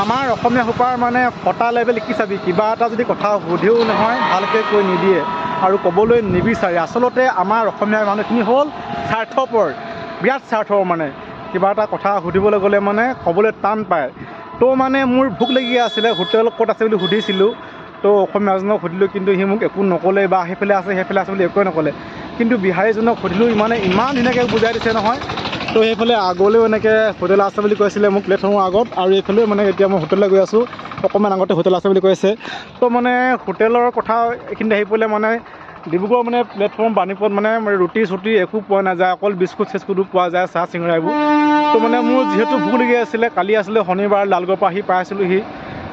আমাৰ অসমীয়া সোপাৰ মানে ফটা লেভেল কি চাবি কিবা এটা যদি কথা সুধিও নহয় ভালকৈ কৈ নিদিয়ে আৰু ক'বলৈ নিবিচাৰে আচলতে আমাৰ অসমীয়া মানুহখিনি হ'ল স্বাৰ্থপৰ বিৰাট স্বাৰ্থপৰ মানে কিবা এটা কথা সুধিবলৈ গ'লে মানে ক'বলৈ টান পায় তো মানে মোৰ ভোক লাগি আছিলে হোটেল ক'ত আছে বুলি সুধিছিলোঁ তো অসমীয়া এজনক সুধিলোঁ কিন্তু সি মোক একো নক'লে বা সেইফালে আছে বুলি একোৱে নক'লে কিন্তু বিহাৰীজনক সুধিলোঁ ইমান ধুনীয়াকৈ বুজাই দিছে নহয় তো সেইফালে আগলৈও এনেকৈ হোটেল আছে বুলি কৈছিলে মোক প্লেটফৰ্মৰ আগত আৰু এইফালেও মানে এতিয়া মই হোটেললৈ গৈ আছোঁ অকণমান আগতে হোটেল আছে বুলি কৈছে তো মানে হোটেলৰ কথা এইখিনিত আহি পৰিলে মানে ডিব্ৰুগড় মানে প্লেটফৰ্ম বাণীপথ মানে ৰুটি চুটি একো পোৱা নাযায় অকল বিস্কুট চিস্কুটো পোৱা যায় চাহ চিঙৰা এইবোৰ তো মানে মোৰ যিহেতু ভোক লাগি আছিলে কালি আছিলে শনিবাৰ লালগড়ৰ পৰা আহি পাই আছিলোঁহি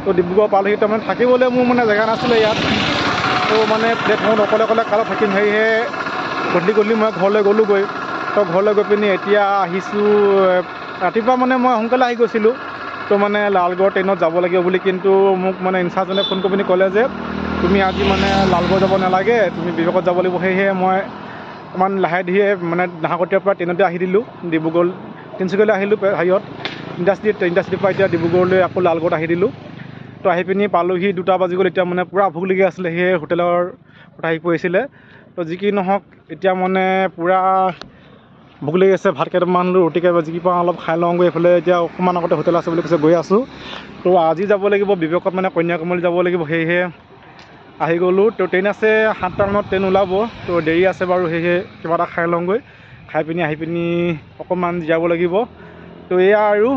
তো ডিব্ৰুগড় পালোহি তো মানে থাকিবলৈ মোৰ মানে জেগা নাছিলে ইয়াত তো মানে প্লেটফৰ্মত অকলে কালত থাকিম সেয়েহে গধূলি মই ঘৰলৈ গ'লোঁগৈ তো ঘৰলৈ গৈ পিনি এতিয়া আহিছোঁ ৰাতিপুৱা মানে মই সোনকালে আহি গৈছিলোঁ তো মানে লালগড় ট্ৰেইনত যাব লাগিব বুলি কিন্তু মোক মানে ইনচাৰ্জজনে ফোন কৰি পিনি ক'লে যে তুমি আজি মানে লালগড় যাব নালাগে তুমি বিবেকত যাব লাগিব সেয়েহে মই অকণমান লাহে ধীৰে মানে নাহৰকটীয়াৰ পৰা ট্ৰেইনতে আহি দিলোঁ ডিব্ৰুগড় তিনিচুকীয়ালৈ আহিলোঁ হেৰিয়ত ইণ্ডাষ্ট্ৰিৰ পৰা এতিয়া ডিব্ৰুগড়লৈ আকৌ লালগড়ত আহি দিলোঁ তো আহি পিনি পালোঁহি 2টা বাজি গ'ল এতিয়া মানে পূৰা ভোক লাগি আছিলে সেয়ে হোটেলৰ কথা আহি পৰিছিলে তো যি কি নহওক এতিয়া মানে পূৰা ভোক লাগি আছে ভাত কেইটামান ৰুটি কেইটামান যি কি পাওঁ অলপ খাই লওঁগৈ এইফালে এতিয়া অকণমান আগতে হোটেল আছে বুলি কৈছে গৈ আছোঁ তো আজি যাব লাগিব বিবেকত মানে কন্যাকুমাৰী যাব লাগিব সেয়েহে আহি গ'লোঁ তো ট্ৰেইন আছে 7টা মানত ট্ৰেইন ওলাব তো দেৰি আছে বাৰু সেয়েহে কিবা এটা খাই লওঁগৈ খাই পিনি আহি পিনি অকণমান জীয়াব লাগিব তো এয়া আৰু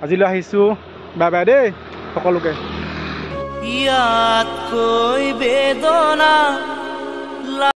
আজিলৈ আহিছোঁ বাই বাই দেই সকলোকে ইয়াতকৈ বেদনা